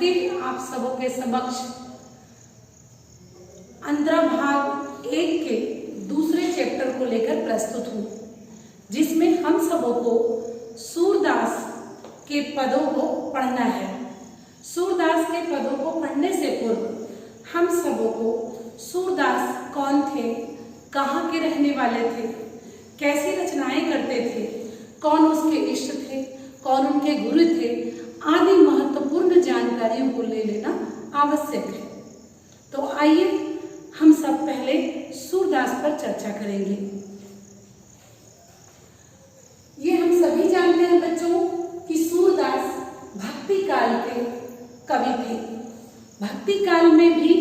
फिर आप सबों के समक्ष अंतरा भाग 1 के दूसरे चैप्टर को लेकर प्रस्तुत हूँ, जिसमें हम सबों को सूरदास के पदों को पढ़ना है। सूरदास के पदों को पढ़ने से पूर्व हम सबों को सूरदास कौन थे, कहाँ के रहने वाले थे, कैसी रचनाएं करते थे, कौन उसके इष्ट थे, कौन उनके गुरु थे, आदि महत्वपूर्ण जानकारियों को ले लेना आवश्यक है। तो आइए हम सब पहले सूरदास पर चर्चा करेंगे। ये हम सभी जानते हैं बच्चों कि सूरदास भक्ति काल के कवि थे। भक्ति काल में भी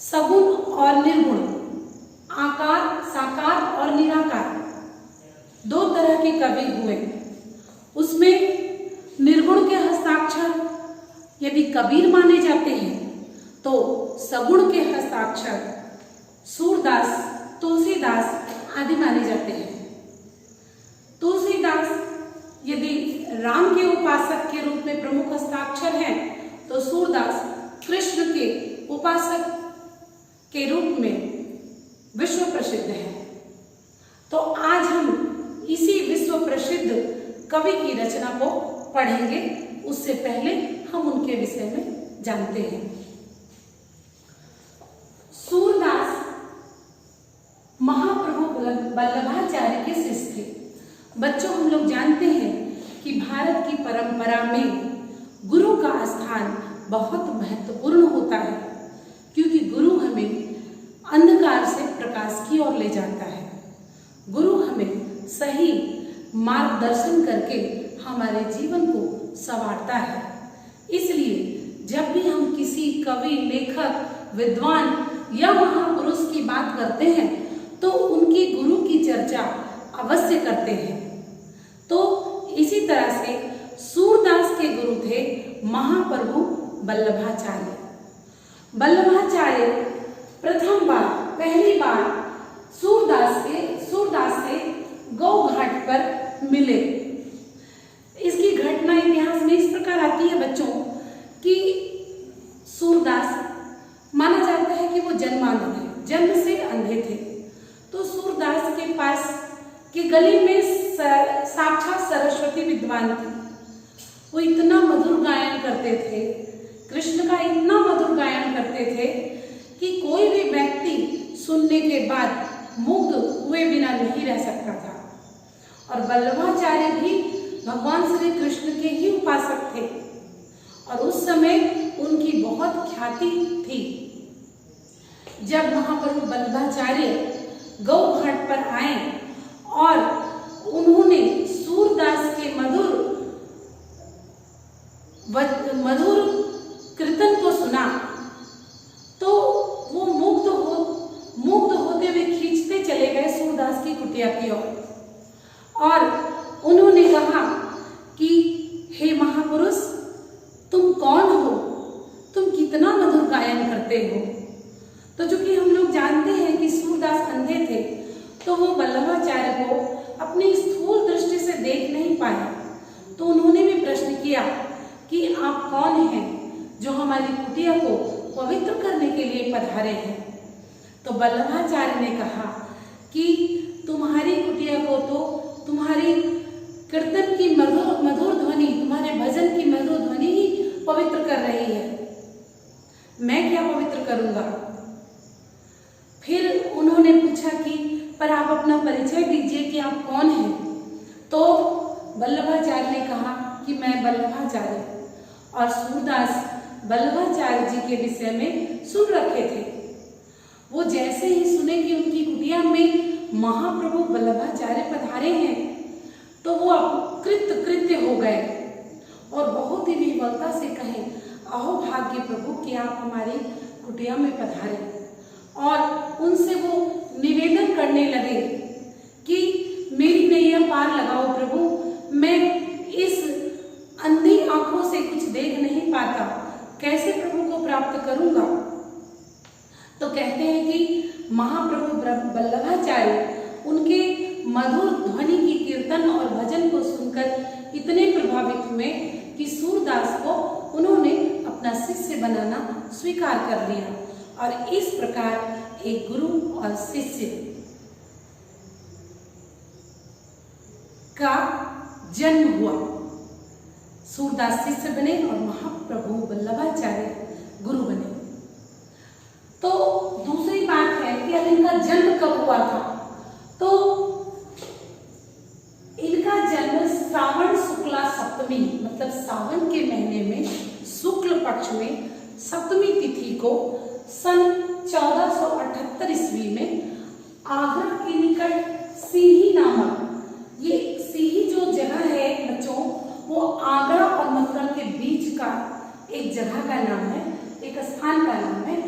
सगुण और निर्गुण, आकार, साकार और निराकार 2 तरह के कवि हुए। उसमें निर्गुण के हस्ताक्षर यदि कबीर माने जाते हैं तो सगुण के हस्ताक्षर सूरदास, तुलसीदास आदि माने जाते हैं। तुलसीदास यदि राम के उपासक के रूप में प्रमुख हस्ताक्षर हैं तो सूरदास कृष्ण के उपासक के रूप में विश्व प्रसिद्ध है। तो आज हम इसी विश्व प्रसिद्ध कवि की रचना को पढ़ेंगे। उससे पहले हम उनके विषय में जानते हैं। सूरदास महाप्रभु वल्लभाचार्य के शिष्य थे। बच्चों, हम लोग जानते हैं कि भारत की परंपरा में गुरु का स्थान बहुत महत्वपूर्ण होता है, क्योंकि गुरु हमें अंधकार से प्रकाश की ओर ले जाता है। गुरु हमें सही मार्गदर्शन करके हमारे जीवन को संवारता है। इसलिए जब भी हम किसी कवि, लेखक, विद्वान या महापुरुष की बात करते हैं तो उनकी गुरु की चर्चा अवश्य करते हैं। तो इसी तरह से सूरदास के गुरु थे महाप्रभु वल्लभाचार्य। वल्लभाचार्य पहली बार सूरदास से गौ घाट पर मिले। इसकी घटना इतिहास में इस प्रकार आती है बच्चों कि सूरदास माना जाता है कि वो जन्मांध थे, जन्म से अंधे थे। तो सूरदास के पास के गली में साक्षात सरस्वती विद्वान थी। वो इतना मधुर गायन करते थे, कृष्ण का इतना मधुर गायन करते थे कि कोई भी व्यक्ति सुनने के बाद मुग्ध हुए बिना नहीं रह सकता था। और वल्लभाचार्य भी भगवान श्री कृष्ण के ही उपासक थे और उस समय उनकी बहुत ख्याति थी। जब महाप्रभु वल्लभाचार्य गौ घाट पर आए और उन्होंने सूरदास के मधुर कीर्तन को सुना तो वो मुग्ध होते हुए खींचते चले गए सूरदास की कुटिया की ओर और उन्होंने कहा कि हे महापुरुष, तुम कौन हो, तुम कितना मधुर गायन करते हो। तो चूंकि हम लोग जानते हैं कि सूरदास अंधे थे तो वो वल्लभाचार्य को अपनी स्थूल दृष्टि से देख नहीं पाए। तो उन्होंने भी प्रश्न किया कि आप कौन हैं जो हमारी कुटिया को पवित्र करने के लिए पधारे हैं। तो वल्लभाचार्य ने कहा कि तुम्हारी कुटिया को तो तुम्हारी कीर्तन की मधुर ध्वनि, तुम्हारे भजन की मधुर ध्वनि ही पवित्र कर रही है, मैं क्या पवित्र करूंगा। फिर उन्होंने पूछा कि पर आप अपना परिचय दीजिए कि आप कौन हैं। तो वल्लभाचार्य ने कहा कि मैं वल्लभाचार्य। और सूरदास वल्लभाचार्य जी के विषय में सुन रखे थे। वो जैसे ही सुने कि उनकी कुटिया में महाप्रभु वल्लभाचार्य पधारे हैं तो वो कृत्य हो गए और बहुत ही विह्वलता से कहे, अहो भाग्य प्रभु कि आप हमारी कुटिया में पधारे। और उनसे वो निवेदन करने लगे कि मेरी नैया पार लगाओ प्रभु, मैं इस अंधी आंखों से कुछ देख नहीं पाता, कैसे प्रभु को प्राप्त करूंगा। तो कहते हैं कि महाप्रभु वल्लभाचार्य उनके मधुर ध्वनि की कीर्तन और भजन को सुनकर इतने प्रभावित हुए कि सूरदास को उन्होंने अपना शिष्य बनाना स्वीकार कर लिया और इस प्रकार एक गुरु और शिष्य का जन्म हुआ। सूरदास शिष्य बने और महाप्रभु वल्लभाचार्य गुरु बने। तो दूसरी बात है कि अब इनका जन्म कब हुआ था, तो इनका जन्म श्रावण शुक्ला सप्तमी मतलब सावन के महीने में शुक्ल पक्ष में सप्तमी तिथि को सन 1478 ईस्वी में आगरा के निकट सीही नामक, ये सीही जो जगह है बच्चों वो आगरा और मथुरा के बीच का एक जगह का नाम है, एक स्थान का नाम है,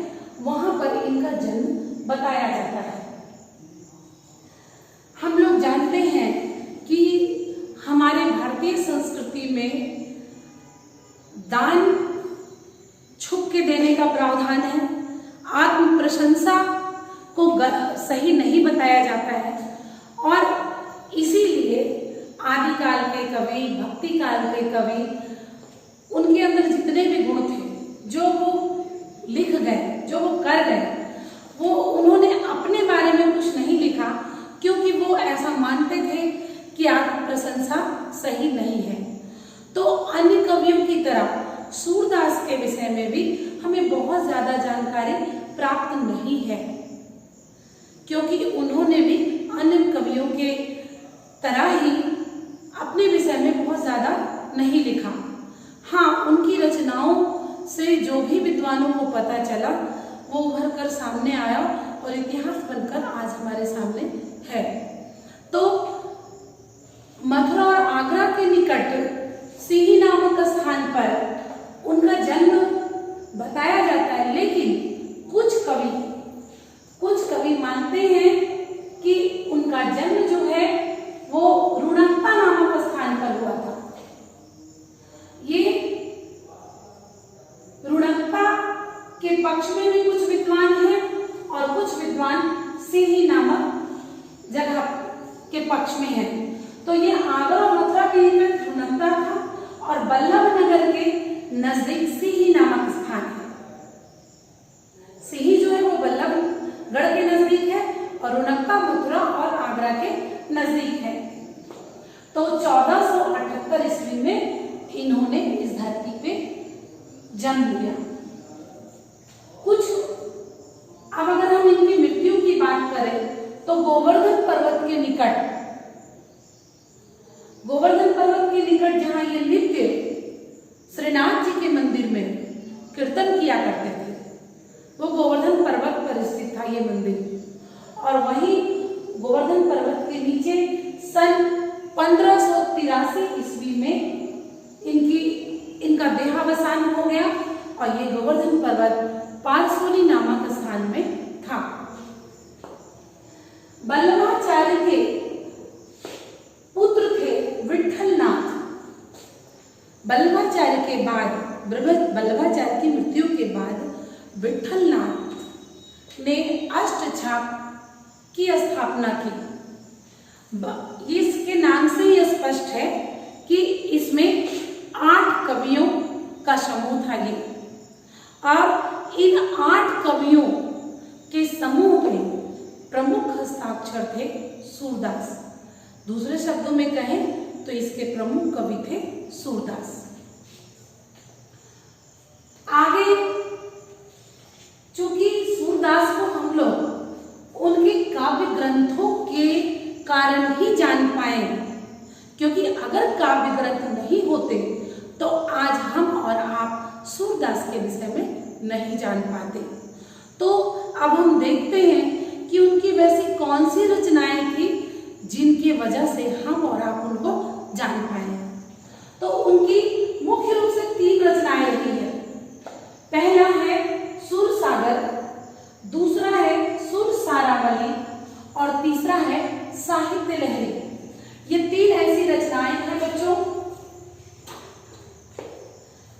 वहां पर इनका जन्म बताया जाता है। हम लोग जानते हैं कि हमारे भारतीय संस्कृति में दान छुप के देने का प्रावधान है, आत्म प्रशंसा को सही नहीं बताया जाता है और इसीलिए आदिकाल के कवि, भक्ति काल के कवि, उनके अंदर जितने भी गुण थे जो वो लिख गए, जो वो कर गए, वो उन्होंने अपने बारे में कुछ नहीं लिखा क्योंकि वो ऐसा मानते थे कि आत्म प्रशंसा सही नहीं है। तो अन्य कवियों की तरह सूरदास के विषय में भी हमें बहुत ज्यादा जानकारी प्राप्त नहीं है क्योंकि उन्होंने भी अन्य कवियों के तरह ही अपने विषय में बहुत ज्यादा नहीं लिखा। हाँ, उनकी रचनाओं से जो भी विद्वानों को पता चला वो उभर कर सामने आया और इतिहास बनकर आज हमारे सामने है। तो मथुरा और आगरा के निकट सीही नामक स्थान पर उनका जन्म बताया जाता है, लेकिन कुछ कवि मानते हैं कि उनका जन्म जो है वो रुणकता नामक स्थान पर हुआ था। ये रुणकता के पक्ष में भी कुछ विद्वान हैं और कुछ विद्वान सीही नामक जगह के पक्ष में हैं। तो ये आगरा और मथुरा के निकट रुणकता था और बल्लभ नगर के नजदीक सीही नामक स्थान है। सीही जो है वो बल्लभगढ़ के नजदीक है और रुणकता मथुरा और आगरा के नजदीक है। तो 1478 ईस्वी में इन्होंने इस धरती पे जन्म लिया। अब अगर हम इनकी मृत्यु की बात करें तो गोवर्धन पर्वत के निकट जहां ये नित्य श्रीनाथ जी के मंदिर में कीर्तन किया करते थे, वो गोवर्धन पर्वत पर स्थित था ये मंदिर। और वहीं गोवर्धन पर्वत के नीचे सन 1583 ईस्वी में इनका देहावसान हो गया और ये गोवर्धन पर्वत पालसोनी नामक स्थान में था। वल्लभाचार्य के पुत्र थे विठलनाथ। वल्लभाचार्य की मृत्यु के बाद विठलनाथ ने अष्टछाप की स्थापना की। इसके नाम से ही स्पष्ट है कि इसमें 8 कवियों का समूह था ये, और इन 8 कवियों के समूह में प्रमुख हस्ताक्षर थे सूरदास। दूसरे शब्दों में कहें तो इसके प्रमुख कवि थे सूरदास। आगे चूंकि सूरदास को हम लोग उनके काव्य ग्रंथों के कारण ही जान पाए, क्योंकि अगर काव्य ग्रंथ नहीं होते तो आज हम और आप सूरदास के विषय में नहीं जान पाते। तो अब हम देखते हैं कि उनकी वैसी कौन सी रचनाएं थी जिनकी वजह से हम और आप उनको जान पाए। तो उनकी मुख्य रूप से 3 रचनाएं रही है। पहला है सुर सागर, दूसरा है सुर सारावली और तीसरा है साहित्य लहरी। ये 3 ऐसी रचनाएं हैं बच्चों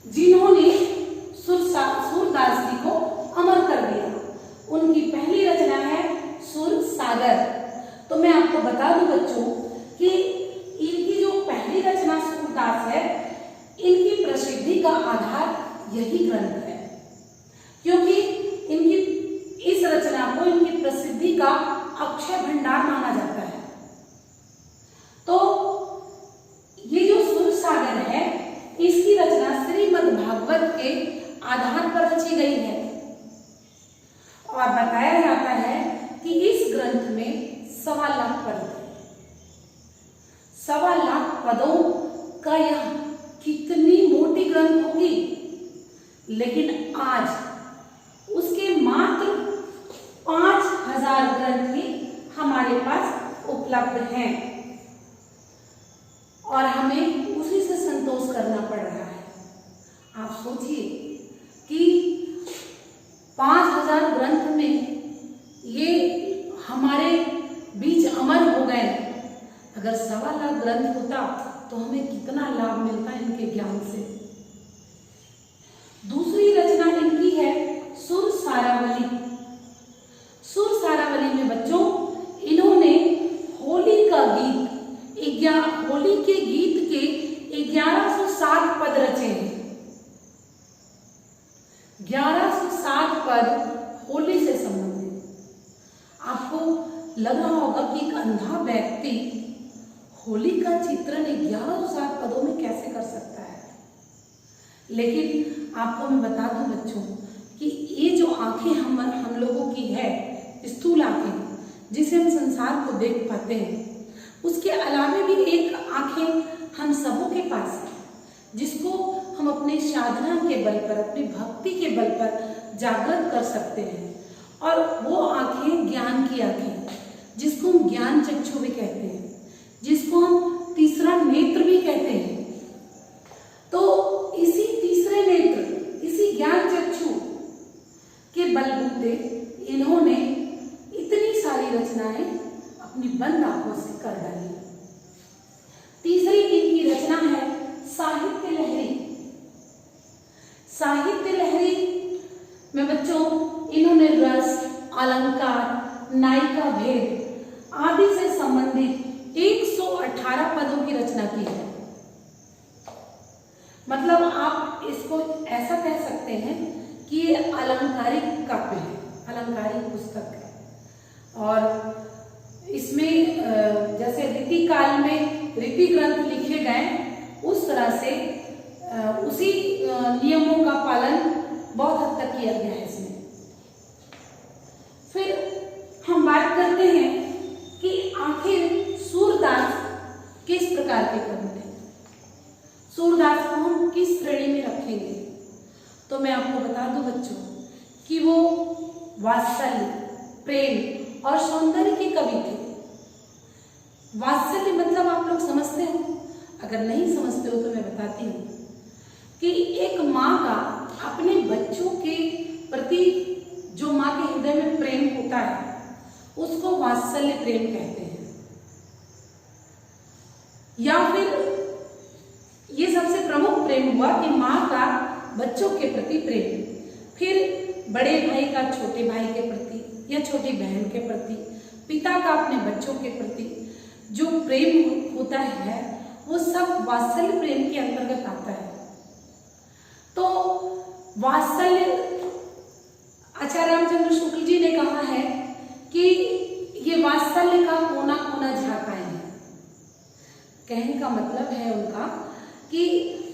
जिन्होंने सूरदास जी को अमर कर दिया। उनकी पहली रचना है सुर सागर। तो मैं आपको बता दूं बच्चों कि इनकी जो पहली रचना सूरदास है, इनकी प्रसिद्धि का आधार अक्षय भंडार माना जाता है। तो ये जो सुर सागर है, इसकी रचना श्रीमद् भागवत के आधार पर रची गई है और बताया जाता है कि इस ग्रंथ में 1.25 लाख पद हैं। 1.25 लाख पदों का यह कितनी मोटी ग्रंथ होगी, लेकिन आज उसके मात्र 5000 ग्रंथ ही हमारे पास उपलब्ध हैं और हमें उसी से संतोष करना पड़ रहा है। आप सोचिए कि 5000 ग्रंथ में ये हमारे बीच अमर हो गए। अगर 1.25 लाख ग्रंथ होता तो हमें कितना लाभ मिलता इनके ज्ञान से। दूसरी रचना इनकी है सुर सारावली। सुर सारावली में बच्चों इन्होंने होली का गीत, होली के गीत के 1107 पद रचे हैं। 1107 पद होली से संबंधित। आपको लग रहा होगा कि एक अंधा व्यक्ति होली का चित्रण 1107 पदों में कैसे कर सकता है, लेकिन आपको मैं बता दूं बच्चों कि ये जो आंखें हम लोगों की है, स्थूल आंखें जिसे हम संसार को देख पाते हैं, उसके अलावा भी एक आंखें हम सबों के पास है, जिसको हम अपने साधना के बल पर, अपनी भक्ति के बल पर जागृत कर सकते हैं। और वो आंखें ज्ञान की आंखें, जिसको हम ज्ञान चक्षु भी कहते हैं, जिसको हम तीसरा नेत्र भी कहते हैं। तो इसी तीसरे नेत्र, इसी ज्ञान चक्षु के बलबूते इन्होंने इतनी सारी रचनाएं अपनी बंद आंखों से कर डाली। तीसरी इनकी रचना है साहित्य लहरी। साहित्य लहरी में बच्चों इन्होंने रस, अलंकार, नायिका भेद आदि से संबंधित 118 पदों की रचना की है। मतलब आप इसको ऐसा कह सकते हैं कि ये अलंकारिक काव्य है, अलंकारिक पुस्तक है। और इसमें जैसे रीति काल में रीति ग्रंथ लिखे गए, उस तरह से उसी नियमों का पालन बहुत हद तक किया गया है इसमें। फिर हम बात करते हैं कि आखिर सूरदास किस प्रकार के कवि थे। सूरदास को हम किस श्रेणी में रखेंगे, तो मैं आपको बता दूं बच्चों कि वो वात्सल्य, प्रेम और सौंदर्य के कवि थे। वात्सल्य मतलब आप लोग समझते हो, अगर नहीं समझते हो तो मैं बताती हूँ कि एक माँ का अपने बच्चों के प्रति जो माँ के हृदय में प्रेम होता है, उसको वात्सल्य प्रेम कहते हैं। या फिर ये सबसे प्रमुख प्रेम हुआ कि माँ का बच्चों के प्रति प्रेम, फिर बड़े भाई का छोटे भाई के प्रति या छोटी बहन के प्रति, पिता का अपने बच्चों के प्रति जो प्रेम होता है, वो सब वात्सल्य प्रेम के अंतर्गत आता है। तो वात्सल्य, आचार्य रामचंद्र शुक्ल जी ने कहा है कि ये वात्सल्य का कोना कोना झांकाए हैं। कहने का मतलब है उनका कि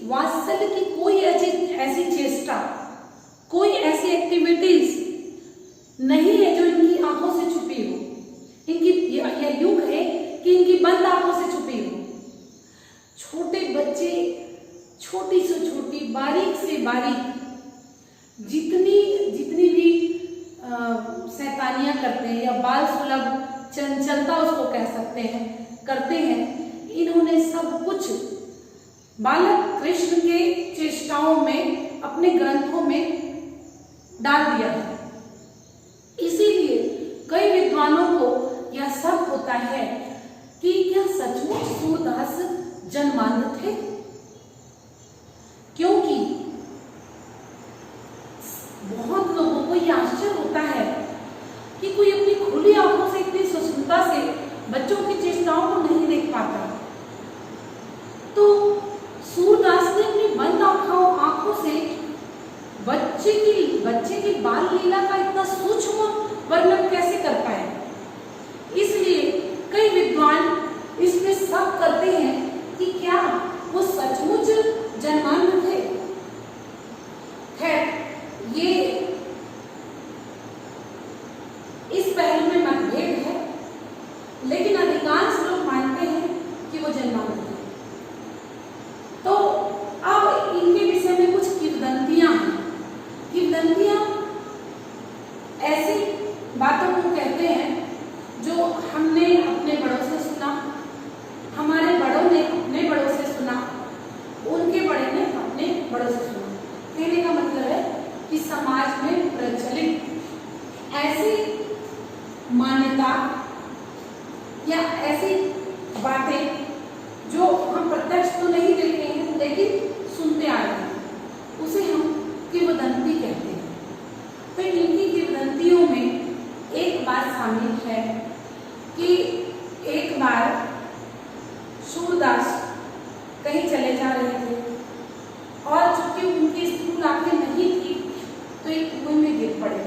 वात्सल्य की कोई ऐसी चेष्टा, कोई ऐसी एक्टिविटीज नहीं है जो इनकी आंखों से छुपी हो। इनकी यह युग है कि इनकी बंद आंखों से छुपी हो। छोटे बच्चे छोटी से छोटी, बारीक से बारीक जितनी भी शैतानियां करते हैं या बाल सुलभ चंचलता उसको कह सकते हैं, करते हैं, इन्होंने सब कुछ बालक कृष्ण के चेष्टाओं में अपने ग्रंथों में डाल दिया है। इसीलिए कई विद्वानों को यह शक होता है कि क्या सचमुच सूरदास जन्मांध थे, क्योंकि बहुत लोगों को यह आश्चर्य होता है कि कोई अपनी खुली आंखों से इतनी सुंदरता से बच्चों की चेष्टाओं को नहीं देख पाता। तो सूरदास ने अपनी बंद आंखों से बच्चे की बाल लीला का इतना सूक्ष्म वर्णन कैसे कर पाए। इस करते हैं कि क्या वो सचमुच जन्मांध थे। खैर, ये इस पहलू में मतभेद है, लेकिन अधिकांश लोग मानते हैं कि वो जन्मांध थे। तो अब इनके विषय में कुछ किंवदंतियां हैं। किंवदंतियां ऐसी बातों को कहते हैं जो हमने अपने बड़ों से सुना, हमारे बड़ों ने अपने बड़ों से सुना, उनके बड़े ने अपने बड़ों से सुना। कहने का मतलब है कि समाज में प्रचलित ऐसी मान्यता या ऐसी बातें जो हम प्रत्यक्ष तो नहीं देखते हैं लेकिन सुनते आ रहे हैं, उसे हम किंवदंती कहते हैं। तो इनकी किंवदंतियों में एक बात शामिल है कि एक बार सूरदास कहीं चले जा रहे थे और चूंकि उनकी स्थूल आंखें नहीं थी तो एक कुएं में गिर पड़े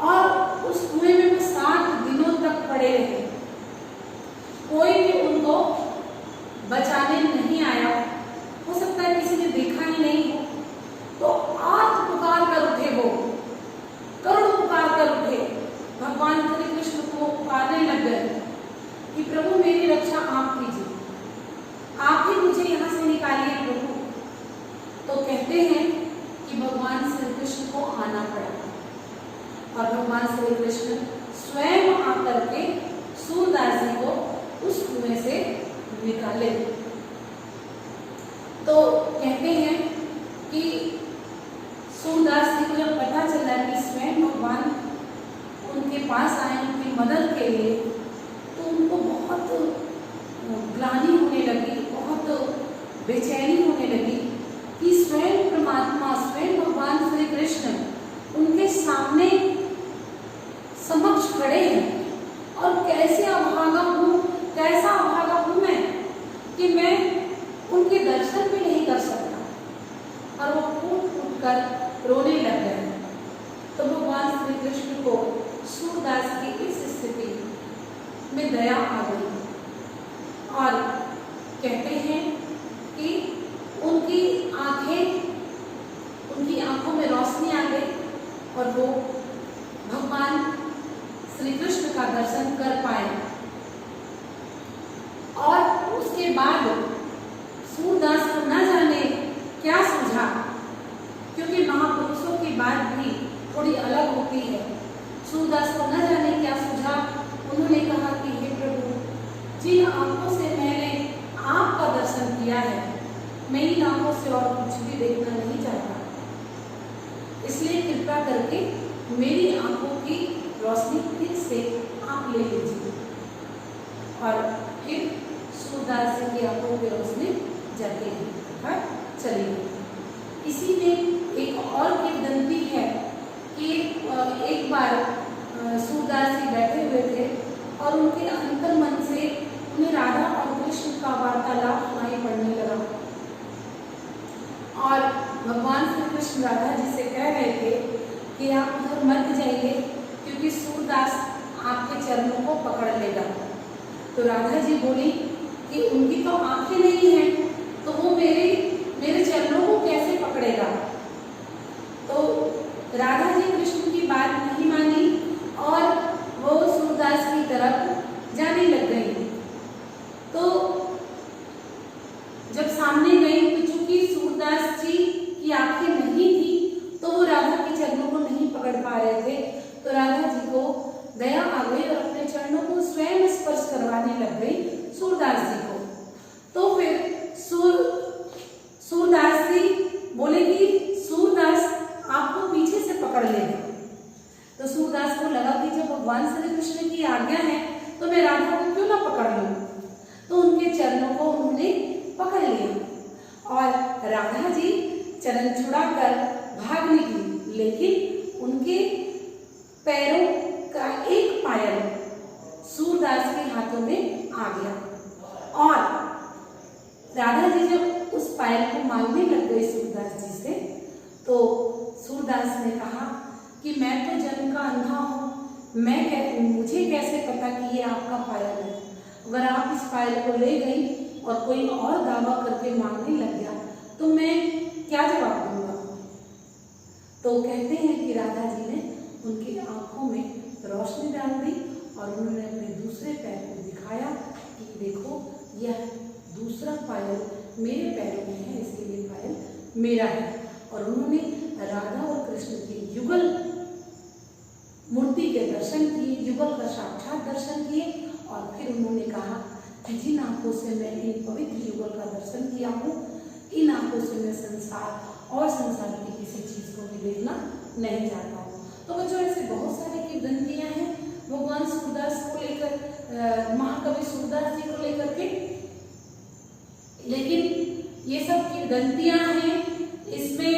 और उस कुएं में वो 7 दिनों तक पड़े रहे। कोई भी उनको बचाने नहीं आया, हो सकता है किसी ने देखा ही नहीं हो। तो आर्त पुकार कर उठे, वो करुण पुकार कर उठे, भगवान श्री कृष्ण को पुकारने लग गए कि प्रभु मेरी रक्षा आप कीजिए, आप ही मुझे यहाँ से निकालिए प्रभु। तो कहते हैं कि भगवान श्री कृष्ण को आना पड़ा और भगवान श्री कृष्ण स्वयं आकर के सूरदास जी को उस कुएं से निकाले। तो कहते हैं कि सूरदास जी को जब पता चला कि स्वयं भगवान उनके पास आए उनकी मदद के लिए, तो उनको बहुत ग्लानि होने लगी, बहुत बेचैनी होने लगी कि स्वयं परमात्मा, स्वयं भगवान श्री कृष्ण उनके सामने समक्ष खड़े हैं और कैसे अभागा हूँ, कैसा अभागा हूँ मैं कि मैं उनके दर्शन भी नहीं कर सकता। और वो फूट फूट कर रोने लग गए। तो भगवान श्री कृष्ण को सूरदास की इस स्थिति में दया आ गई और कहते हैं कि उनकी आंखों में रोशनी आ गई और वो भगवान श्री कृष्ण का दर्शन कर पाए। और उसके बाद सूरदास को न जाने क्या सूझा, क्योंकि महापुरुषों की बात भी थोड़ी अलग होती है। सूरदास को न जाने क्या सूझा, उन्होंने कहा कि हे प्रभु, जिन आंखों से मैंने आपका दर्शन किया है, मैं इन आंखों से और कुछ भी देखना नहीं चाहता, इसलिए कृपा करके मेरी आंखों की रोशनी फिर से आप ले लीजिए। और फिर सूरदास जी की आंखों की रोशनी जाके चली गई। इसी में एक और किंवदंती है कि एक बार सूरदास जी बैठे हुए थे और उनके अंतर मन से उन्हें राधा और कृष्ण का वार्तालाप सुनाई पड़ने लगा और भगवान श्री कृष्ण राधा जी से कह रहे थे कि आप उधर मत जाइए क्योंकि सूरदास आपके चरणों को पकड़ लेगा। तो राधा जी बोली कि उनकी तो आंखें नहीं हैं, तो वो मेरे चरणों को कैसे पकड़ेगा। तो राधा जी कृष्ण की बात नहीं मानी और वो सूरदास की तरफ जाने लग गई। तो जब सामने गई तो चूंकि सूरदास जी की आंखें नहीं थी तो वो राधा के चरणों को नहीं पकड़ पा रहे थे। तो राधा जी को दया आ गई और अपने चरणों को स्वयं स्पर्श करवाने लग गई सूरदास जी को। तो फिर सूरदास जी बोले कि सूरदास आपको पीछे से पकड़ लेगा। तो सूरदास को लगा कि जब भगवान श्री कृष्ण की आज्ञा है तो मैं राधा को क्यों ना पकड़ लूं। तो उनके चरणों को उन्होंने पकड़ लिया और राधा जी चरण छुड़ाकर भाग निकली, लेकिन उनके पैरों का एक पायल सूरदास के हाथों में आ गया और राधा जी जब उस पायल को मांगने लग गई सूरदास जी से, तो सूरदास ने कहा कि मैं तो जन्म का अंधा हूँ, मुझे कैसे पता कि ये आपका पायल है। अगर आप इस पायल को ले गई और कोई और दावा करके मांगने लग गया तो मैं क्या जवाब दूंगा? तो कहते हैं कि राधा जी ने उनकी आंखों में रोशनी डाल दी और उन्होंने अपने दूसरे पैर को दिखाया कि देखो यह दूसरा पायल मेरे पैरों में है, इसलिए ये पायल मेरा है। और उन्होंने राधा और कृष्ण के युगल मूर्ति के दर्शन किए, युगल का साक्षात दर्शन किए और फिर उन्होंने कहा कि जिन आंखों से मैं इन पवित्र युगल का दर्शन किया हूँ, इन आंखों से मैं संसार और संसार की किसी चीज को भी देखना नहीं चाहता हूँ। तो बच्चों ऐसे बहुत सारी किंवदंतियां हैं भगवान सूरदास को लेकर, महाकवि सूरदास जी को लेकर के, लेकिन ये सब किंवदंतियां हैं, इसमें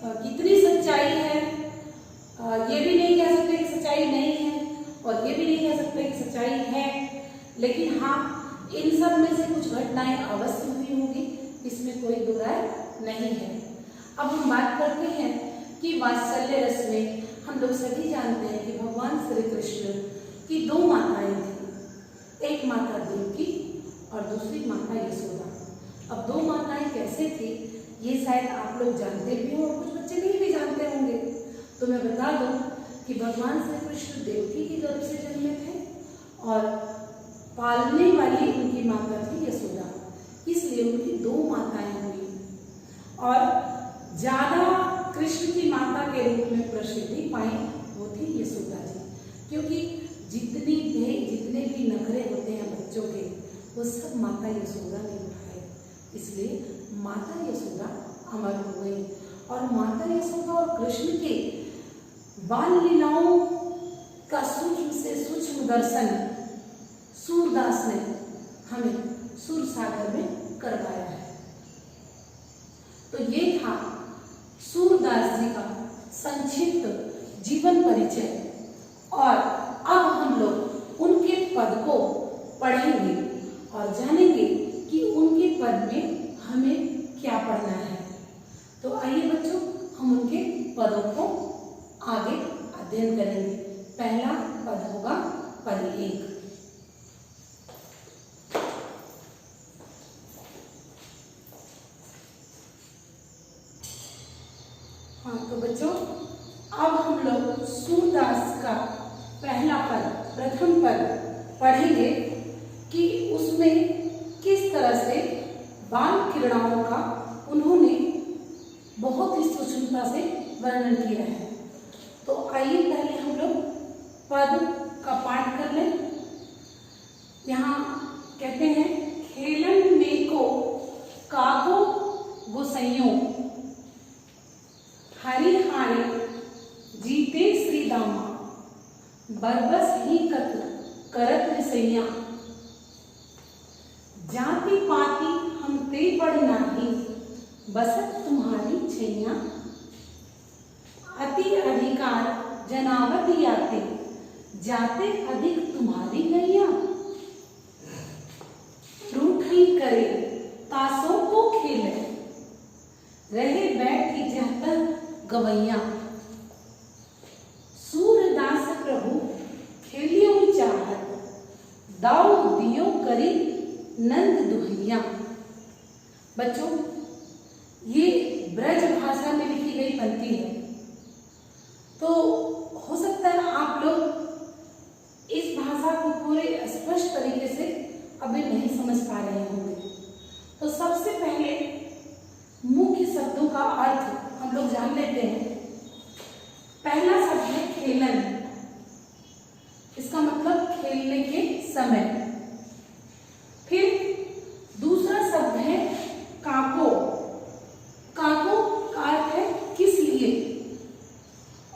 कितनी सच्चाई है ये भी नहीं कह सकते कि सच्चाई नहीं है और ये भी नहीं कह सकते कि सच्चाई है, लेकिन हाँ इन सब में से कुछ घटनाएं अवश्य हुई होगी, इसमें कोई दो राय नहीं है। अब हम बात करते हैं कि वात्सल्य रस में हम लोग सभी जानते हैं कि भगवान श्री कृष्ण की दो माताएं थी, एक माता देवकी और दूसरी माता यशोदा। अब दो माताएं कैसे थी ये शायद आप लोग जानते भी हो और कुछ बच्चे नहीं भी जानते होंगे। तो मैं बता दूं कि भगवान श्री कृष्ण देवकी के गर्भ से जन्मे थे और पालने वाली उनकी माता थी यशोदा, इसलिए उनकी दो माताएं हुई। और ज्यादा कृष्ण की माता के रूप में प्रसिद्धि पाई वो थी यशोदा जी, क्योंकि जितने भी नखरे होते हैं बच्चों के वो सब माता यशोदा ने उठाए, इसलिए माता यशोदा अमर हो गई। और माता यशोदा और कृष्ण के बाल लीलाओं का सूक्ष्म से सूक्ष्म दर्शन सूरदास ने हमें सुर सागर में करवाया है। तो ये था सूरदास जी का संक्षिप्त जीवन परिचय और अब हम लोग उनके पद को पढ़ेंगे और जानेंगे कि उनके पद में हमें क्या पढ़ना है। तो आइए बच्चों हम उनके पदों को आगे अध्ययन करेंगे। पहला पद होगा पद 1। हाँ तो बच्चों अब हम लोग सूरदास का पहला पद, प्रथम पद पढ़ेंगे कि उसमें किस तरह से बाल किरणाओं का उन्होंने बहुत ही सूक्ष्मता से वर्णन किया है। तो आइए पहले हम लोग पद का पाठ कर लें। यहाँ कहते हैं खेलन में को कागो गोसैयों हरि हारे जीते श्री दामा बरबस ही करत रसैया जाति पाति हम ते बड़ नाही बसत तुम्हारी छैया अति अधिकार जनावत याते जाते अधिक तुम्हारी नैया रूठी करे तासों को खेले रहे बैठी जहतर गवैया सूरदास प्रभु खेलियो चाहत दाऊ दियो करी नंद दुहिया। बच्चों ये ब्रज भाषा में लिखी गई पंक्ति है, तो हो सकता है आप लोग इस भाषा को पूरे स्पष्ट तरीके से अभी नहीं समझ पा रहे होंगे। तो सबसे पहले मुख्य शब्दों का अर्थ हम लोग जान लेते हैं। पहला शब्द है खेलन, इसका मतलब खेलने के समय। फिर दूसरा शब्द है काको, काको का अर्थ है किस लिए।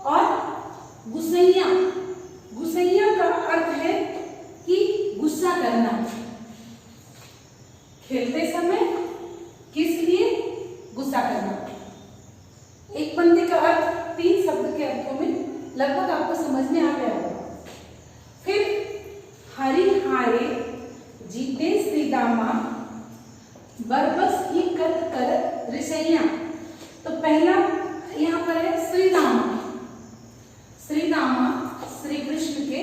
और गुसैया, गुसैया का अर्थ है कि गुस्सा करना। खेलते समय किस लिए, गुस्सा करना। एक पंक्ति का अर्थ 3 शब्द के अर्थों में लगभग आपको समझ में आ गया होगा। फिर हरि हारे जीते श्री दामा बरबस ही कत कर ऋषैया। तो पहला यहाँ पर है श्री दामा। श्री दामा श्री कृष्ण के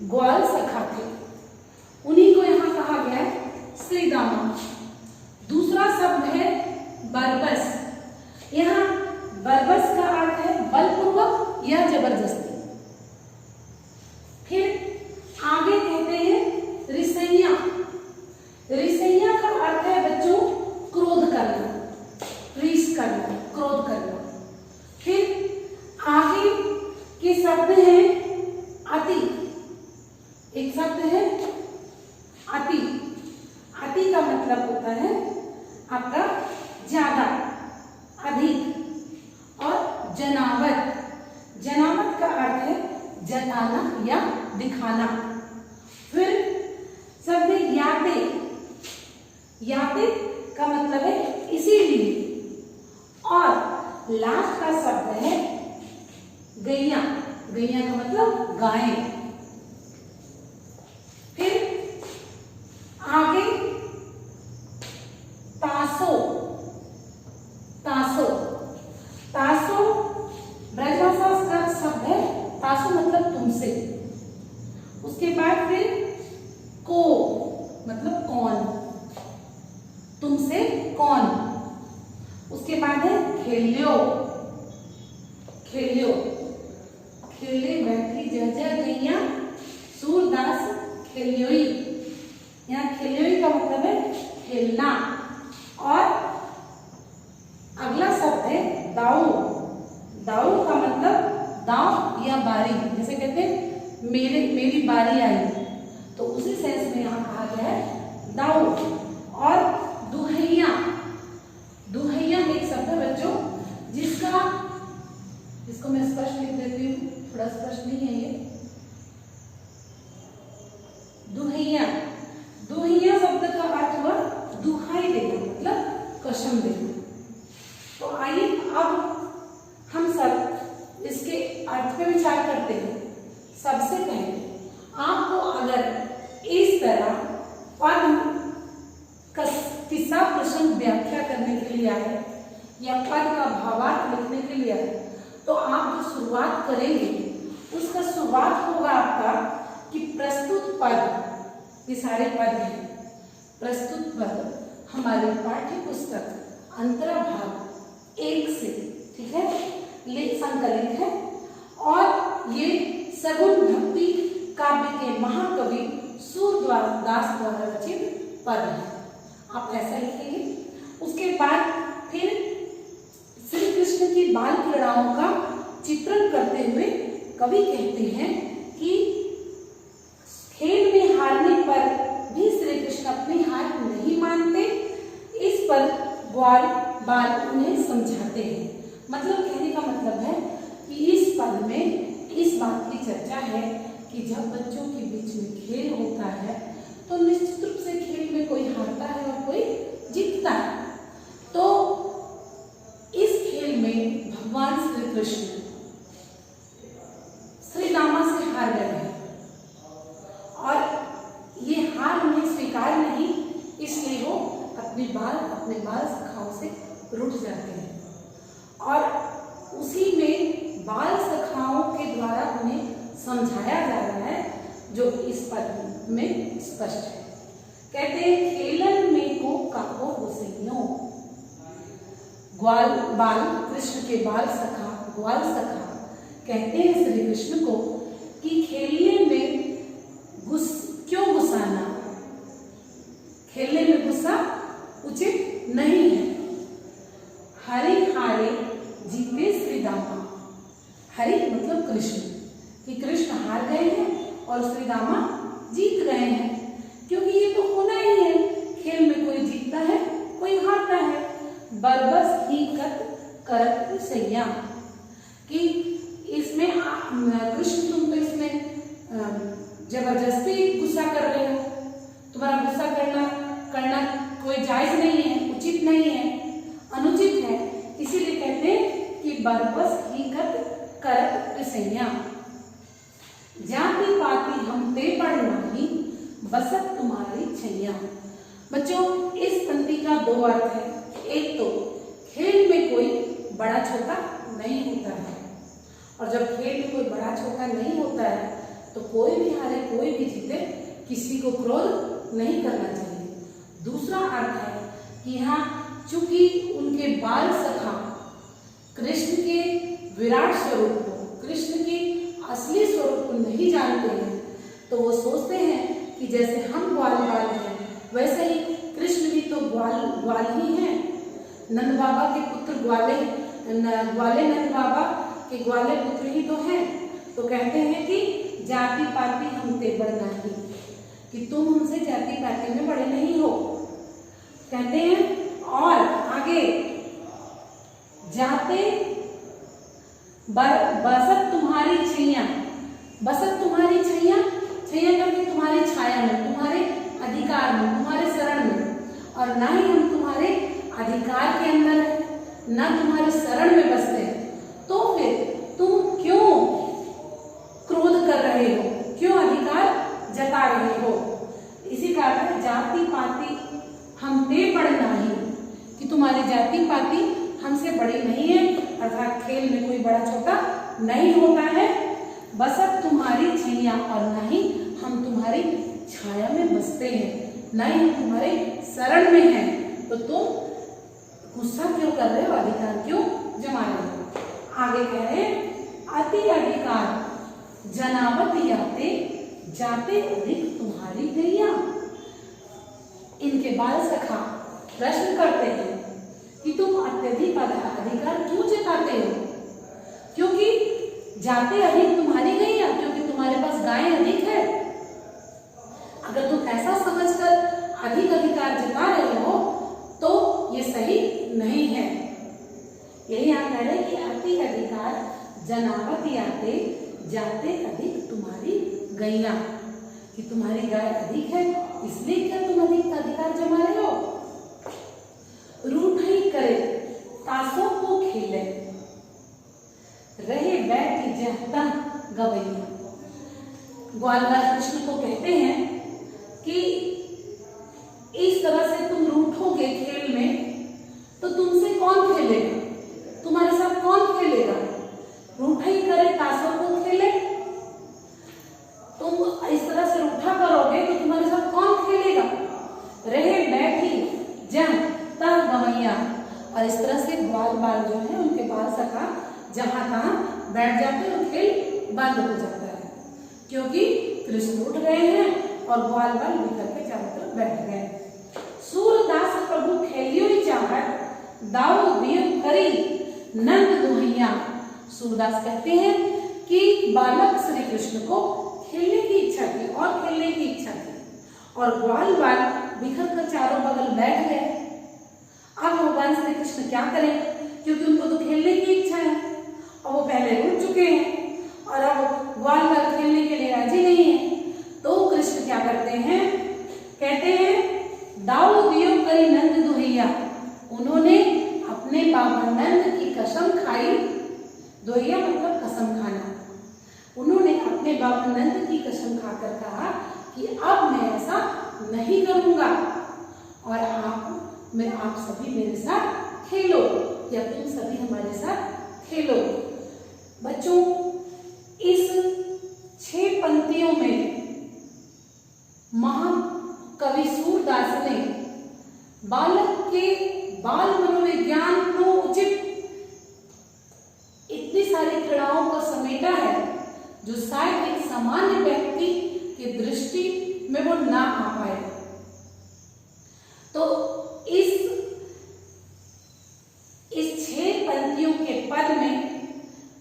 ग्वाल सखा थे, उन्हीं कि शब्द है अति। एक शब्द है अति। अति का मतलब होता है आपका ज्यादा, अधिक। और जनावत, जनावत का अर्थ है जताना या दिखाना। फिर शब्द याते, याते का मतलब है इसीलिए। और लास्ट का शब्द है गैया, गैया का मतलब गायें। फिर आगे तासो, तासो, तासो ब्रजभाषा का शब्द है। तासो मतलब तुमसे। उसके बाद फिर को मतलब कौन, तुमसे कौन। उसके बाद है खेल्यो, खेल्यो, खेले बैठी जय जय गैया सूरदास खेल्योई। यहाँ खेल्योई का मतलब है खेलना। और अगला शब्द है दाऊ। दाऊ का मतलब दाव या बारी। जैसे कहते हैं मेरी बारी आई, तो उसी सेंस में यहाँ कहा गया है दाऊ। और दुहैया, दुहैया एक शब्द है बच्चों जिसका, इसको मैं स्पष्ट लिख देती हूँ, थोड़ा स्पष्ट नहीं है ये। दुहैया, दुहैया शब्द का अर्थ हुआ दुहाई देना, मतलब कसम देना। तो आइए अब हम सब इसके अर्थ पे विचार करते हैं। सबसे पहले आपको अगर इस तरह पद किस्सा प्रश्न व्याख्या करने के लिए आए या पद का भावार्थ लिखने के लिए आए, तो आप जो शुरुआत करेंगे उसका शुरुआत होगा आपका कि प्रस्तुत पद, ये सारे पद हैं, प्रस्तुत पद हमारे पाठ्य पुस्तक अंतरा भाग 1 से, ठीक है, संकलित है। और ये सगुण भक्ति काव्य के महाकवि सूरदास द्वारा रचित पद है। आप ऐसा लिखेंगे। उसके बाद फिर श्री कृष्ण की बाल क्रीड़ाओं का चित्रण करते हुए कवि कहते हैं कि खेल में हारने पर भी श्री कृष्ण अपनी हार नहीं मानते। इस पर ग्वाल बाल उन्हें समझाते हैं। मतलब कहने का मतलब है कि इस पद में इस बात की चर्चा है कि जब बच्चों के बीच में खेल होता है तो निश्चित रूप से खेल में कोई हारता है और कोई जीतता है। तो इस खेल में भगवान श्री कृष्ण श्री रामा से हार गए हैं और ये हार उन्हें स्वीकार नहीं, इसलिए वो अपने बाल सखाओं से रूठ जाते हैं। और उसी में बाल सखाओं के द्वारा उन्हें समझाया जा रहा है जो इस पद में स्पष्ट है। कहते हैं खेलन में को काको हुसैनो। ग्वाल बाल कृष्ण के बाल सखा, ग्वाल सखा कहते हैं श्री कृष्ण को कि खेलने में क्यों गुस्साना, खेलने में गुस्सा उचित नहीं है। हरे हारे जीते श्री दामा। हरि मतलब कृष्ण, कि कृष्ण हार गए हैं और श्री रामा जीत गए हैं। क्योंकि ये तो होना ही है, खेल में कोई जीतता है कोई हारता है। बरबस ही करत सैया, कि इसमें कृष्ण तुम तो इसमें जबरदस्ती गुस्सा कर रहे हो, तुम्हारा गुस्सा करना कोई जायज नहीं है, उचित नहीं है, अनुचित है। इसीलिए कहते हैं कि बरबस ही करत सैया। जाति पाति हम ते पढ़ना ही बसत तुम्हारी छैया। बच्चों इस पंक्ति का 2 अर्थ है। एक तो खेल में कोई बड़ा छोटा नहीं होता है, और जब खेल में कोई बड़ा छोटा नहीं होता है तो कोई भी हारे कोई भी जीते किसी को क्रोध नहीं करना चाहिए। दूसरा अर्थ है कि यहाँ चूंकि उनके बाल सखा कृष्ण के विराट स्वरूप को, कृष्ण के असली स्वरूप को नहीं जानते हैं, तो वो सोचते हैं कि जैसे हम ग्वाल बाल हैं वैसे ही कृष्ण भी तो ग्वाल ही हैं। नंद बाबा के पुत्र ग्वाले नंद बाबा के ग्वाले पुत्र ही तो हैं। तो कहते हैं कि जाति पाति हम ते बड़ नाही, कि तुम हमसे जाति पाति में बड़े नहीं हो। कहते हैं और आगे जाते बसत तुम्हारी छैया, बसत तुम्हारी छैया, छैया करके तुम्हारी छाया में, तुम्हारे अधिकार में, तुम्हारे शरण में, और ना ही हम तुम्हारे अधिकार के अंदर है, ना तुम्हारे शरण में बसते हैं, तो फिर तुम क्यों क्रोध कर रहे हो, क्यों अधिकार जता रहे हो। इसी का अर्थ है जाति पाति हम ते बड़ नाही, कि तुम्हारी जाति पाति हमसे बड़ी नहीं है, अर्थात खेल में कोई बड़ा छोटा नहीं होता है। बसत तुम्हारी छैया, और नहीं हम तुम्हारी छाया में बसते हैं, नहीं हम तुम्हारे शरण में हैं, तो तुम गुस्सा क्यों कर रहे हो, अधिकार क्यों जमा रहे हो। आगे कह रहे अति अधिकार जनावत याते, जाते अधिक तुम्हारी गैया। इनके बाल सखा प्रश्न करते हैं कि तुम अत्यधिक अधिकार क्यों जताते हो, क्योंकि जाते अधिक तुम्हारी गैया, क्योंकि तुम्हारे पास गाय अधिक है। अगर तुम ऐसा समझकर अधिक अधिकार जता रहे हो तो ये सही नहीं है। यही आप कह रहे हैं कि अति अधिकार जनावत याते, जाते अधिक तुम्हारी गैया, कि तुम्हारी गाय अधिक है इसलिए क्या तुम अधिक अधिकार जमा रहे हो। रूठई करे तासों को खेले, रहे बैठी जहता गवैया। ग्वालवाल कृष्ण को कहते हैं कि इस तरह से तुम रूठोगे खेल में तो तुमसे कौन खेलेगा, तुम्हारे साथ कौन खेलेगा। रूठई करे तासों को खेले, तुम इस तरह से रूठा करोगे तो तुम्हारे साथ कौन खेलेगा। रहे बैठी जहता गवैया, और इस तरह से ग्वाल बाल जो है उनके बाल सखा जहां तहां बैठ जाते हैं, खेल बंद हो जाता है, क्योंकि कृष्ण उठ गए हैं और ग्वाल बाल बिखर के चारों तरफ बैठ गए। सूरदास प्रभु खेलियो चाहत, दाऊ दियो करी नंद दुहैया। सूरदास कहते हैं कि बालक श्री कृष्ण को खेलने की इच्छा थी और खेलने की इच्छा थी, और ग्वाल बाल बिखर कर चारों बगल बैठ गए। अब भगवान श्री कृष्ण क्या करें, क्योंकि उनको तो खेलने की इच्छा है और वो पहले रुक चुके हैं और अब ग्वाल बाल खेलने के लिए राजी नहीं है। तो कृष्ण क्या करते हैं, कहते हैं दाऊ दियो करी नंद दुहैया। उन्होंने अपने बाबा नंद की कसम खाई, दुहैया मतलब कसम खाना। उन्होंने अपने बाबा नंद की कसम खाकर कहा कि अब मैं ऐसा नहीं करूंगा और आप सभी मेरे साथ खेलो, या तुम सभी हमारे साथ खेलो। बच्चों, इस 6 पंक्तियों में महाकवि सूरदास ने बालक के बाल मनोविज्ञान को उचित इतनी सारी क्रीड़ाओं को समेटा है जो शायद एक सामान्य व्यक्ति की दृष्टि में वो ना आ पाए। तो इस 6 पंक्तियों के पद में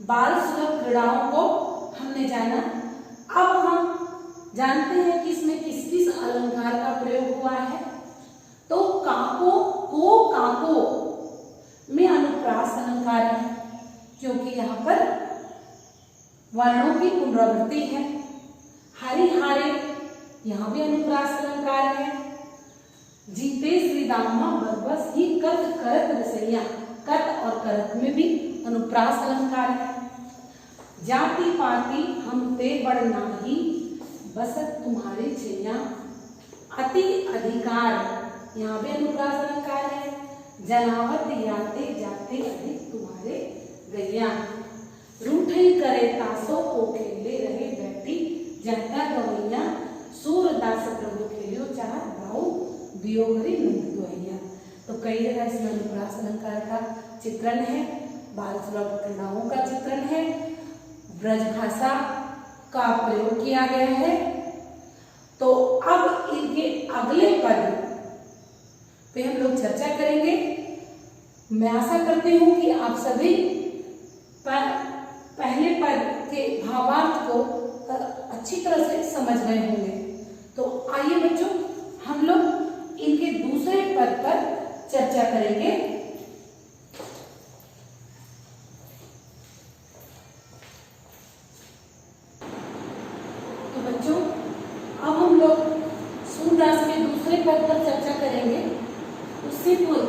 बाल सुलभ क्रीड़ाओं को हमने जाना। अब हम जानते हैं कि इसमें किस किस अलंकार का प्रयोग हुआ है। तो काको को काको में अनुप्रास अलंकार है, क्योंकि यहाँ पर वर्णों की पुनरावृत्ति है। हरि हारे यहाँ भी अनुप्रास अलंकार है। जीते श्री दामा बरबस ही कत करत रसैया, कत और करत में भी अनुप्रास अलंकार है। जाति पाति हम ते बड़ नाही, बसत तुम्हारे छैया। अति अधिकार यहाँ भी अनुप्रास अलंकार है। जनावत याते जाते अधिक तुम्हारे गैया। रूठई करे तासों को खेले, रहे बैठी जहता गवैया। सूरदास प्रभु खेलियो चाहत, दाऊ दियो करी नंद दुहैया। तो कई जगह इसमें अनुप्रास अलंकार का चित्रण है, बाल सुलभ क्रीड़ाओं का चित्रण है, ब्रज भाषा का प्रयोग किया गया है। तो अब इनके अगले पद पे हम लोग चर्चा करेंगे। मैं आशा करती हूँ कि आप सभी पहले पद के भावार्थ अच्छी तरह से समझ गए होंगे। तो आइए बच्चों, हम लोग इनके दूसरे पद पर चर्चा करेंगे। तो बच्चों, अब हम लोग सूरदास के दूसरे पद पर चर्चा करेंगे। उससे पूर्व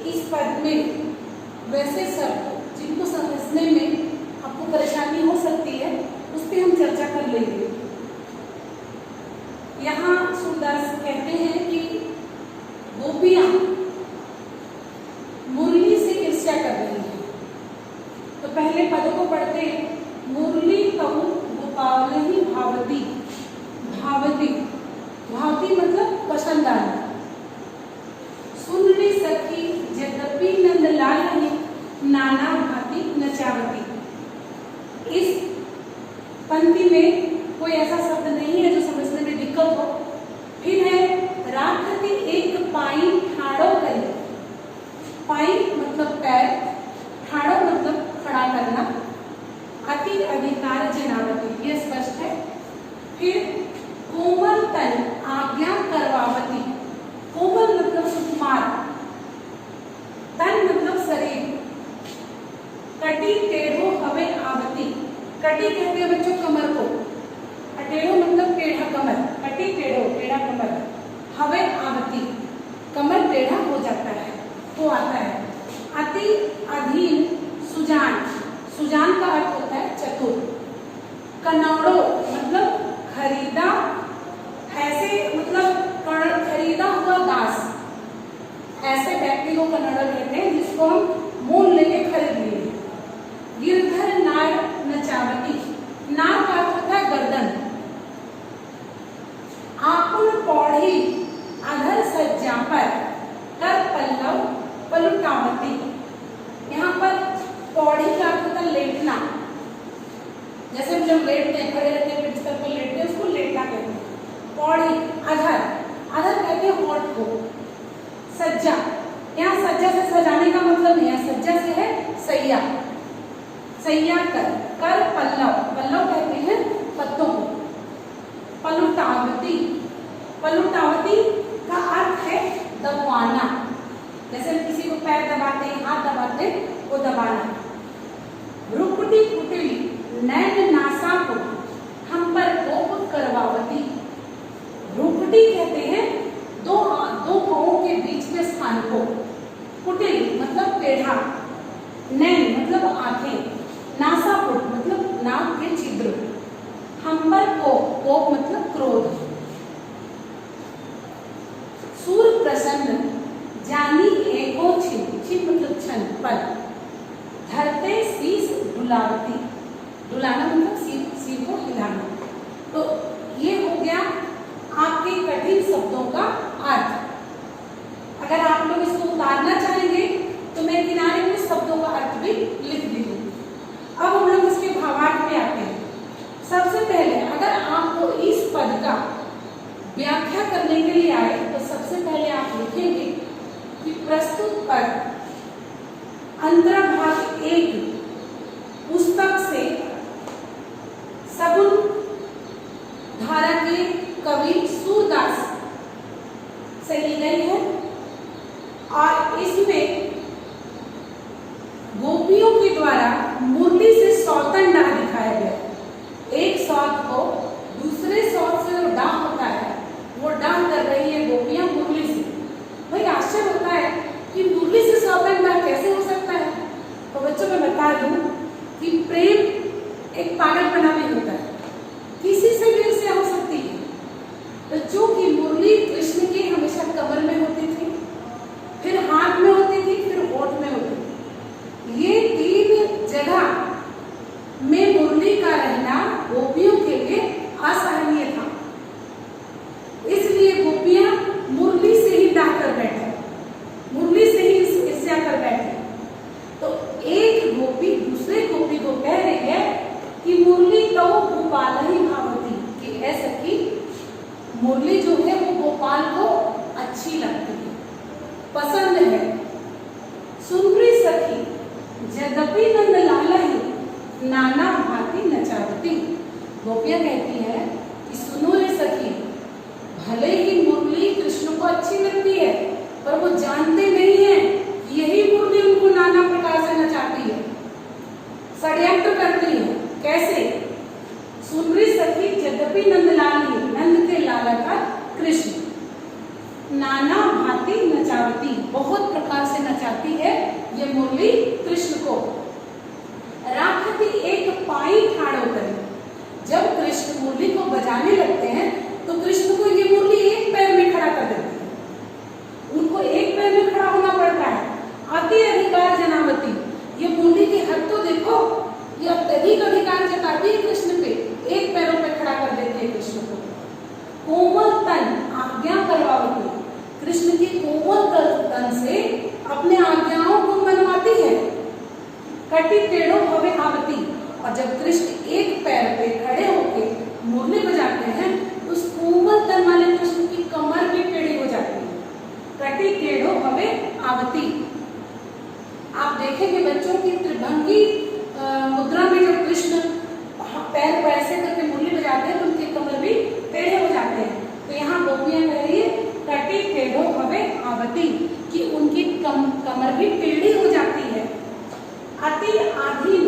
इस पद में वैसे शब्द जिनको समझने में आपको परेशानी हो सकती है, उस पर हम चर्चा कर लेंगे। यहाँ सूरदास कहते हैं कि गोपियां मुरली से ईर्ष्या कर रही हैं। तो पहले पदों को पढ़ते हैं। मुरली कहूँ गोपालहि भावती, भावती भावती मतलब पसंद आना। सुन ली सखी यद्यपि नंदलाल नाना भांति नचावती। इस पंक्ति में कोई ऐसा शब्द नहीं है जो समझने में दिक्कत हो। फिर है राखती एक पाई ठाड़ो करी। पाई मतलब पैर, ठाड़ो मतलब खड़ा करना। अति अधिकार जनावती, ये स्पष्ट है। फिर कोमल तन आज्ञा करवावती। कोमल मतलब सुकुमार, तन मतलब शरीर। कटी टेढ़ो हवे आवती। कटी कहते हैं बच्चों कमर को, टेढ़ो मतलब टेढ़ा कमर। कटी टेढ़ो, टेढ़ा कमर। हवे आवती, कमर टेढ़ा हो जाता है, तो आता है। अति अधीन सुजान, सुजान का अर्थ होता है चतुर। कनौड़ो मतलब खरीदा, ऐसे मतलब खरीदा हुआ दास। ऐसे व्यक्ति को कन्नड़ कहते हैं जिसको हम मोल लेके खरीद लिए। गिरधर नार नचावती, नार का अर्थ होता है गर्दन। आकुल पौड़ी अधर सज्जा पर कर पल्लव पलुटावती। यहाँ पर पौड़ी का अर्थ होता है लेटना। जैसे हम जब लेटते हैं, खड़े रहते हैं, बिस्तर पर लेटते हैं, उसको लेटना कहते हैं। पौड़ी, अधर, अधर कहते हैं होठ को। सज्जा, यहाँ सज्जा से सजाने का मतलब नहीं है, सज्जा से है सैया। सैया कर, कर पल्लव, पल्लव कहते हैं पत्तों को। पलुटावती, पलुटावती का अर्थ है दबाना। जैसे किसी को पैर दबाते हैं, हाथ दबाते हैं, वो दबाना। रुकुटी कुटिली नैन नासा को हम पर कोप करवावती। रुकुटी कहते हैं दो पांवों के बीच के स्थान को। कुटिल मतलब टेढ़ा। नैन मतलब आंखें। नासापुट मतलब नाक के छिद्र। हम पर कोप मतलब क्रोध। सूर प्रसन्न जानी एको छिन, छिन मतलब छन पल। धरते शीश डुलावती, डुलाना मतलब सिर को हिलाना। तो ये हो गया आपके कठिन शब्दों का अर्थ। अगर आप लोग इसको उतारना चाहेंगे तो मैं किनारे में शब्दों का अर्थ भी लिख दी हूँ। अब हम लोग इसके भावार्थ पे आते हैं। सबसे पहले अगर आपको इस पद का व्याख्या करने के लिए आए तो सबसे पहले आप लिखेंगे कि प्रस्तुत पद अंतर्भाग 1 पुस्तक से सगुन धारा के कवि सूरदास से ली गई है और इसमें गोपियों के द्वारा मुरली से सौतन डाह दिखाया गया। एक सौत को दूसरे सौत से जो डाह होता है वो डाह कर रही है गोपियां मुरली से। भाई आश्चर्य होता है कि मुरली से सौतन डाह कैसे हो सकता है। तो बच्चों मैं बता दूं कि प्रेम एक पागलपना भी होता है, किसी से भी ईर्ष्या हो सकती है। तो चूंकि मुरली कृष्ण की हमेशा कमर में होती थी, फिर हाथ में होती थी, फिर होठ में होती थी। ये 3 जगह में मुरली का रहना गोपियों के लिए असहनीय था। इसलिए गोपियां मुरली से ही डाह कर बैठे, मुरली से ही ईर्ष्या कर बैठे। तो एक गोपी दूसरे गोपी को कह रही है कि मुरली तो गोपाल ही भावती, कि ऐसा कि मुरली जो है वो गोपाल को अच्छी लगती है, पसंद है। सुनरी सखी यद्यपि नंदलाल ही नाना भांति गोपियां कहती है कि सुनो रे सखी, भले ही मुरली कृष्ण को अच्छी लगती है, पर वो जानते नहीं है यही मुरली उनको नाना प्रकार से नचाती है, षड्यंत्र करती है। कैसे? सुन रे सखी, यद्यपि नंदलाली, नंद के लाला का कृष्ण, नाना भांति नचावती, बहुत प्रकार से नचाती है ये मुरली कृष्ण को। राखती एक पाई ठाड़ो करे, जब कृष्ण मुरली को बजाने लगते हैं तो कृष्ण को ये मुरली एक पैर में खड़ा कर देती है, उनको एक पैर में खड़ा होना पड़ता है। अति अधिकार जनावती, ये मुरली के हाथ तो देखो, ये अत्यधिक अधिकार जताती है कृष्ण पे, एक पैरों पे खड़ा कर देती है कृष्ण को। कोमल तन आज्ञा करवावती, कृष्ण की कोमल तन से अपने आज्ञाओं को मनवाती है। कटी टेढ़ो हवे आवती, और जब कृष्ण एक पैर पे खड़े होकर मुरली बजाते हैं तो उस कोमल तन वाले कृष्ण की कमर भी टेढ़ी हो जाती है। कटी टेढ़ो हवे आवती। आप देखेंगे बच्चों की त्रिभंगी मुद्रा में जब कृष्ण पैर को ऐसे करके मुरली बजाते हैं तो उनके कमर भी टेढ़े हो जाते हैं। तो यहाँ गोपियां कह रही है कटी टेढ़ो हवे आवती, कि उनकी कमर भी टेढ़ी हो जाती है। अति आधीन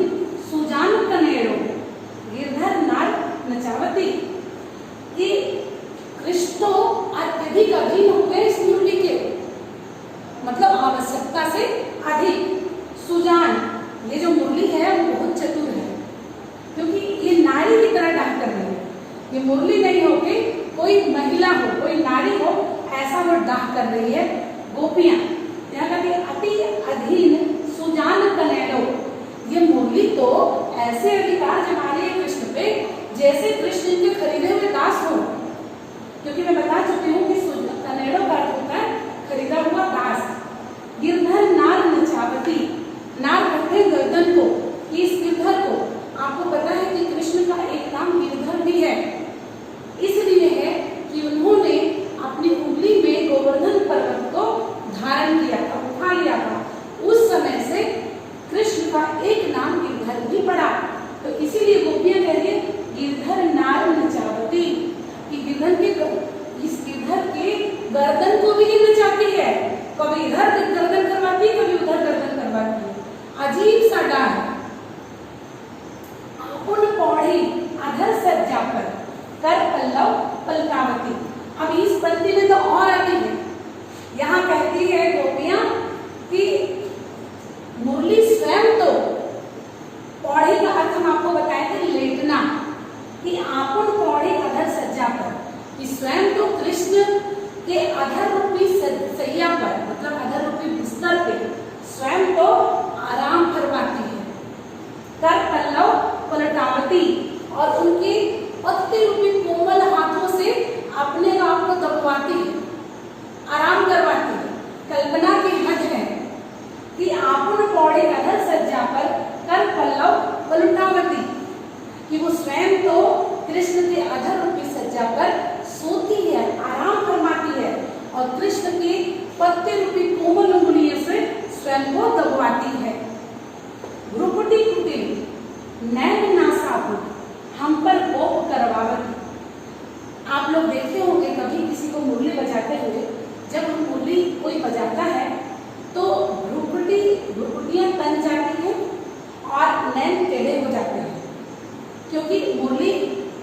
सुजान कनेरो, गिरधर नार नचावती, कि कृष्ण तो अत्यधिक अधीन हो गए इस मुरली के, मतलब आवश्यकता से अधिक। सुजान, ये जो मुरली है वो बहुत चतुर है, क्योंकि ये नारी की तरह डांस कर रही है। ये मुरली नहीं होके कोई महिला हो, कोई नारी हो, ऐसा वो डांस कर रही है गोपियां। यहाँ कहती है अति अधीन सुजान कनेरो, ये मुरली तो ऐसे अधिकार जमा रही है कृष्ण पे जैसे कृष्ण के खरीदे हुए दास हो। क्योंकि मैं बता चुकी हूँ कि कनेरो का अर्थ होता है खरीदा हुआ दास। गिरधर नार नचावती, नार कहते हैं गर्दन को, इस गिरधर को। आपको पता है कि कृष्ण का एक नाम गिरधर भी है, इसलिए है कि उन्होंने अपनी उंगली में गोवर्धन पर्वत को धारण किया था, उठा लिया था। उस समय से कृष्ण का एक नाम गिरधर भी पड़ा। तो इसीलिए गोपियां कह रही है गिरधर नार नचावती, कि गिरधर के इस गिरधर के गर्दन को भी ये नचाती है, कभी इधर गर्दन करवाती है, कभी उधर गर्दन करवाती है। अजीब सा डांस। अपन पौड़ी अधर सज्जा पर कर पल्लव पलकावती। अब इस पंक्ति में तो और आती है, यहाँ कहती है गोपियां कि मुरली स्वयं तो, पौड़ी का अर्थ हम आपको बताए थे लेटना, कि आपन पौड़ी अधर सज्जा पर, कि स्वयं तो कृष्ण के अधर रूपी सैया पर, मतलब अधर रूपी बिस्तर पे स्वयं तो आराम फरमाती है। कर पल्लव पलटावती, और उनके पत्ते रूपी कोमल हाथों से अपने आप को दबवाती है, आराम करवाती है। कल्पना की हद है कि आपन पौड़े अधर सज्जा पर कर पल्लव पलटावती, कि वो स्वयं तो कृष्ण के अधर रूपी सज्जा पर सोती है, आराम फरमाती है, और कृष्ण के पत्ते रूपी कोमल उंगलियों से स्वयं को दबवाती है। भ्रुकुटी कुटिल नैन नासापुर हम पर कोप करवावती। आप लोग देखे होंगे कभी किसी को मुरली बजाते हुए, जब हम मुरली कोई बजाता है तो भ्रुकुटियां तन जाती हैं और नैन टेढ़े हो जाते हैं, क्योंकि मुरली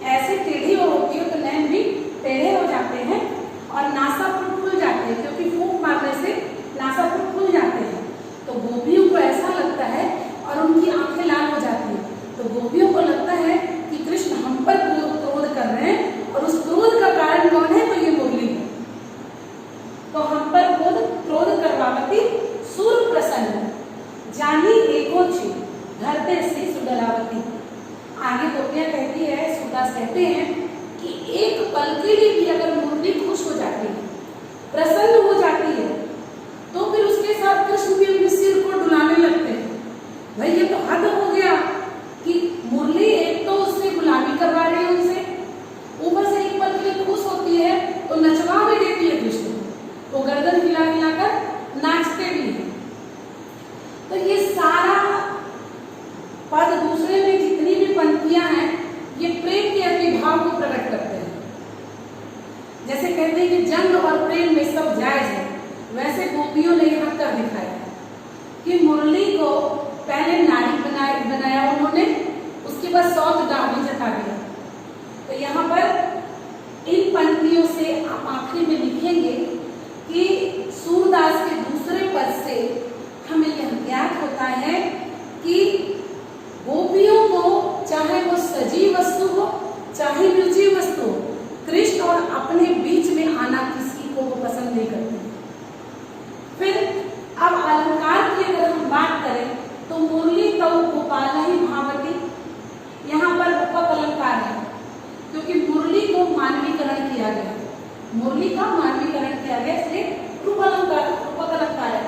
ऐसे टेढ़ी होती है तो नैन भी टेढ़े हो जाते हैं, और नासापुर खुल जाते हैं, क्योंकि फूंक मारने से नासापुर खुल जाते हैं। तो गोपियों को ऐसा लगता है और उनकी आंखें लाल हो जाती हैं। तो गोपियों को लगता है कि कृष्ण हम पर क्रोध कर रहे हैं, और उस क्रोध का कारण कौन है? तो ये मुरली है। तो हम पर क्रोध करवावती सूर प्रसन्न जानी एको छी धरते से सुडलावती। आगे गोपियां कहती है, सूरदास कहते हैं कि एक पल के लिए भी अगर मुरली खुश हो जाती है, प्रसन्न हो जाती है, तो फिर उसके साथ कृष्ण भी अपने सिर को डुलाने लगते हैं। भाई ये तो हद हो गया कि मुरली एक तो उससे गुलामी करवा रही है उनसे, ऊपर से एक पल के लिए खुश होती है तो नचवा भी देती है कृष्ण को, वो गर्दन हिला हिलाकर नाचते भी हैं। तो ये सारा पद दूसरे में जितनी भी पंक्तियां हैं ये प्रेम के प्रेम में सब जायज है, वैसे गोपियों ने यहाँ कर दिखाया कि मुरली को पहले नारी बनाया उन्होंने, उसके बाद सौत डाली जता दिया। तो यहाँ पर इन पंक्तियों से आप आखिरी में लिखेंगे कि सूरदास के दूसरे पद से हमें यह ज्ञात होता है कि गोपियों को चाहे वो सजीव वस्तु हो चाहे निर्जीव वस्तु हो, कृष्ण और अपने बीच में आना किसी को वो पसंद नहीं करते। फिर अब अलंकार की अगर हम बात करें तो मुरली तो गोपाल ही भावती, यहाँ पर रूपक अलंकार है क्योंकि मुरली को मानवीकरण किया गया, मुरली का मानवीकरण किया गया, इसलिए रूपक अलंकार है।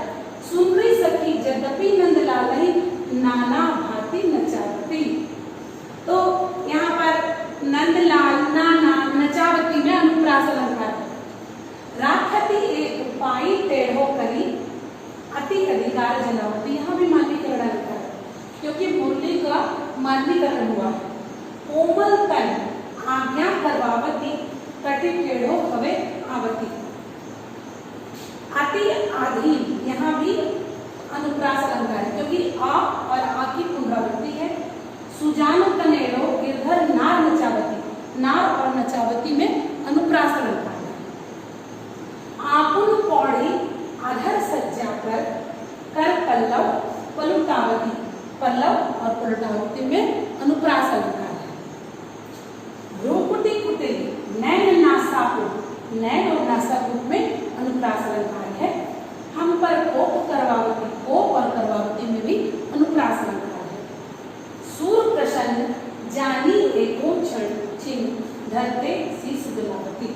सुंदरी सखी यद्यपि नंदलाल ही नाना भांति नचावती, तो यहाँ पर नंदलाल नाना नचावती में अनुप्रास अलंकार है। राखती एक पाई टेढ़ो करी अति अधिकार जलावती, यहाँ भी मानवीकरण अलंकार है क्योंकि मुरली का मानवीकरण हुआ है। कोमल तन आज्ञा करवावती कटि टेढ़ो हवे आवती, अति आधीन, यहाँ भी अनुप्रास अलंकार है क्योंकि आ और आ की पुनरावृत्ति है। सुजानु तनेरो गिरधर नार नचावती, नार और नचावती में अनुप्रास अलंकार है। आपुन पौड़ी अधर सज्जा कर पल्लव पलुटावती, पल्लव और पलुटावती में अनुप्रास अलंकार है। भ्रूकुटी कुटिल नैन नासापुट, नैन और नासापुट में अनुप्रास अलंकार है। हम पर कोप करवावती, कोप और करवावती में भी अनुप्रास अलंकार है। सूर प्रसन्न जानी एको क्षण चिन्ह धरते शीश दुलावती,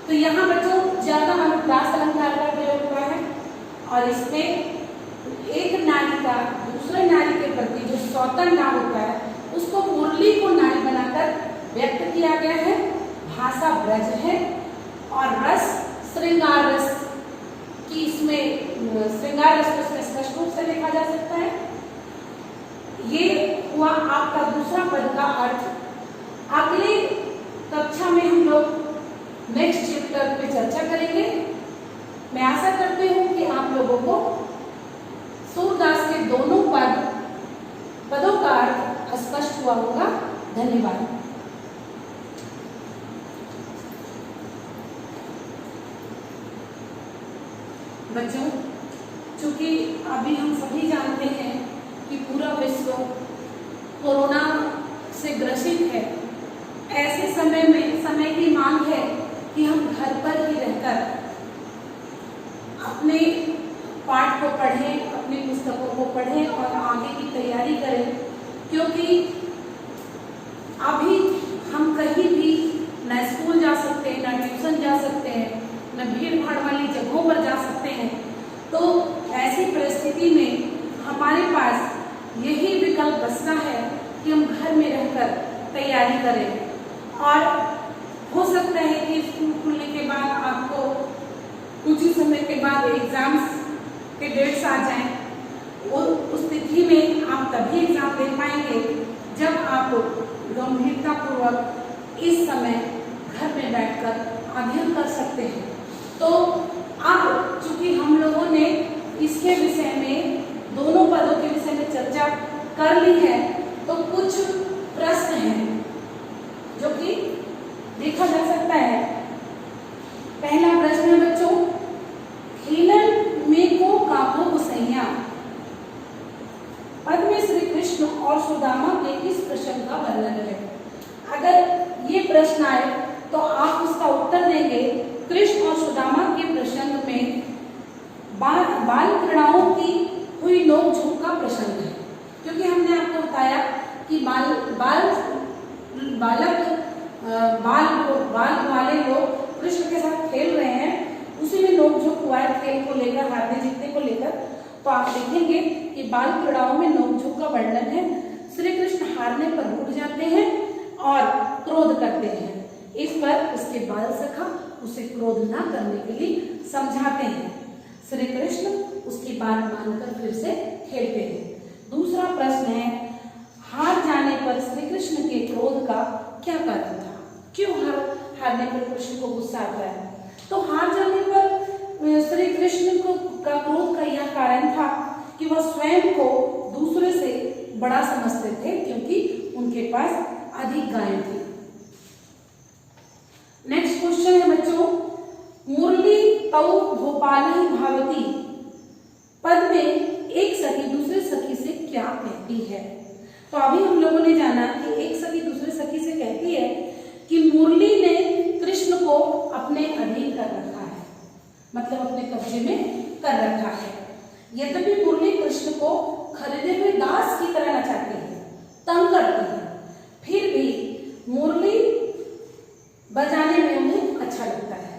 तो यहाँ बच्चों ज्यादा अनुप्रास अलंकार का प्रयोग हुआ है और इसमें एक नारी का दूसरे नारी के प्रति जो सौतन नाम होता है उसको मुरली को नारी बनाकर व्यक्त किया गया है। भाषा ब्रज है और रस श्रृंगार रस की, इसमें श्रृंगार रस को इसमें स्पष्ट रूप से देखा जा सकता है। ये हुआ आपका दूसरा पद का अर्थ। अगले कक्षा में हम लोग नेक्स्ट चैप्टर पे चर्चा करेंगे। मैं आशा करती हूँ कि आप लोगों को सूरदास के दोनों पदों का अर्थ स्पष्ट हुआ होगा। धन्यवाद। बच्चों, चूंकि अभी हम सभी जानते हैं कि पूरा विश्व कोरोना से ग्रसित है, ऐसे समय की मांग है कि हम घर पर ही रहकर अपने पाठ को पढ़ें, अपनी पुस्तकों को पढ़ें और आगे की तैयारी करें, क्योंकि अभी हम कहीं भी न स्कूल जा सकते हैं, न ट्यूशन जा सकते हैं, न भीड़ भाड़ वाली जगहों पर जा सकते हैं। तो ऐसी परिस्थिति में हमारे पास यही विकल्प बचता है कि हम घर में रहकर तैयारी करें। और हो सकता है कि स्कूल खुलने के बाद आपको कुछ ही समय के बाद एग्जाम्स के डेट्स आ जाएं और उस तिथि में आप तभी एग्जाम दे पाएंगे जब आप गंभीरतापूर्वक इस समय घर में बैठकर अध्ययन कर सकते हैं। तो अब चूंकि हम लोगों ने इसके विषय में, दोनों पदों के विषय में चर्चा कर ली है, तो कुछ प्रश्न हैं जो कि देखा जा सकता है। पहला प्रश्न है बच्चों, खिलन में को काबू गुसैया पद में श्री कृष्ण और सुदामा के किस प्रसंग का वर्णन है? अगर ये प्रश्न आए तो आप उसका उत्तर देंगे कृष्ण और सुदामा के प्रसंग में बाल क्रीड़ाओं की हुई नोक-झोंक का प्रसंग है, क्योंकि हमने आपको बताया कि बाल वाले लोग कृष्ण के साथ खेल रहे हैं, उसी में नोक-झोंक हुआ है खेल को लेकर, हारने जीतने को लेकर। तो आप देखेंगे कि बाल क्रीड़ाओं में नोक-झोंक का वर्णन है। श्री कृष्ण हारने पर रूठ जाते हैं और क्रोध करते हैं। इस पर उसके बाल सखा उसे क्रोध ना करने के लिए समझाते हैं। श्री कृष्ण उसकी बात मानकर फिर से खेलते हैं। दूसरा प्रश्न है, हार जाने पर श्री कृष्ण के क्रोध का क्या कारण था? क्यों हारने पर कृष्ण को गुस्सा आता है? तो हार जाने पर श्री कृष्ण को का क्रोध का यह कारण था कि वह स्वयं को दूसरे से बड़ा समझते थे, क्योंकि उनके पास अधिक गायें थी। नेक्स्ट क्वेश्चन है बच्चों, मुरली तौ भोपाली भावती पद में एक सखी दूसरे सखी से क्या कहती है। तो अभी हम लोगों ने जाना कि एक सखी दूसरे सखी से कहती है कि मुरली ने कृष्ण को अपने अधीन कर रखा है, मतलब अपने कब्जे में कर रखा है। यद्यपि मुरली कृष्ण को खरीदे हुए दास की तरह नचाती है, तंग करती है, फिर भी मुरली बजाने में उन्हें अच्छा लगता है।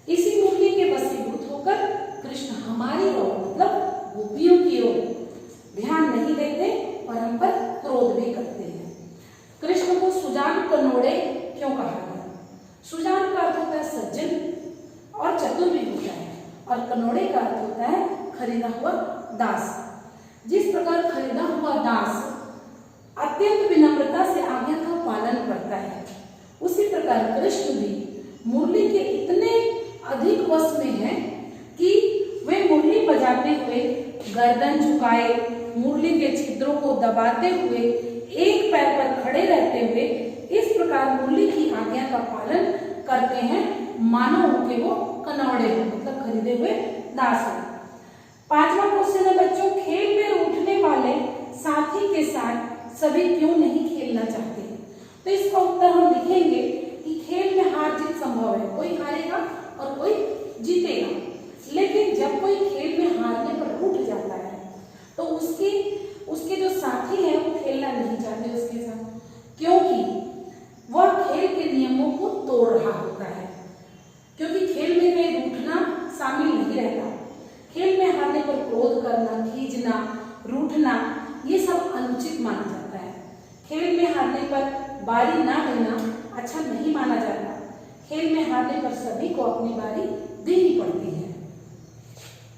इसी मुरली के वशीभूत होकर कृष्ण हमारी ओर, मतलब गोपियों की ओर ध्यान नहीं देते और हम पर क्रोध भी करते हैं। कृष्ण को सुजान कनोड़े क्यों कहा गया? सुजान का अर्थ होता है सज्जन और चतुर भी होता है, और कनोड़े का अर्थ होता है खरीदा हुआ दास। जिस प्रकार खरीदा हुआ दास अत्यंत विनम्रता से आज्ञा का पालन करता है, उसी प्रकार कृष्ण भी मुरली के इतने अधिक वश में है कि वे मुरली बजाते हुए गर्दन झुकाए, मुरली के छिद्रों को दबाते हुए, एक पैर पर खड़े रहते हुए इस प्रकार मुरली की आज्ञा का पालन करते हैं, मानो उनके वो कनौड़े हो, मतलब खरीदे हुए दास हो। 5वां क्वेश्चन है बच्चों, खेल में रूठने वाले साथी के साथ सभी क्यों नहीं खेलना चाहते? तो इसका उत्तर हम लिखेंगे कि खेल में हार जीत संभव है, कोई हारेगा और कोई जीतेगा, लेकिन जब कोई खेल में हारने पर रूठ जाता है तो उसके जो साथी हैं वो खेलना नहीं चाहते उसके साथ, क्योंकि वह खेल के नियमों को तोड़ रहा होता है। क्योंकि खेल में कहीं रूठना शामिल नहीं रहता। खेल में हारने पर क्रोध करना, खींचना, रूठना, ये सब अनुचित माना जाता है। खेल में हारने पर बारी ना देना अच्छा नहीं माना जाता। खेल में हारने पर सभी को अपनी बारी देनी पड़ती है।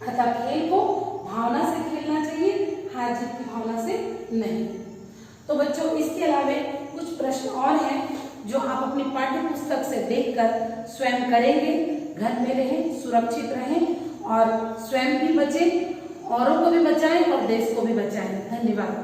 अतः खेल को भावना से खेलना चाहिए, हार जीत की भावना से नहीं। तो बच्चों, इसके अलावा कुछ प्रश्न और हैं जो आप अपनी पाठ्य पुस्तक से देखकर स्वयं करेंगे। घर में रहें, सुरक्षित रहें और स्वयं भी बचें, औरों को भी बचाएं और देश को भी बचाएं। धन्यवाद।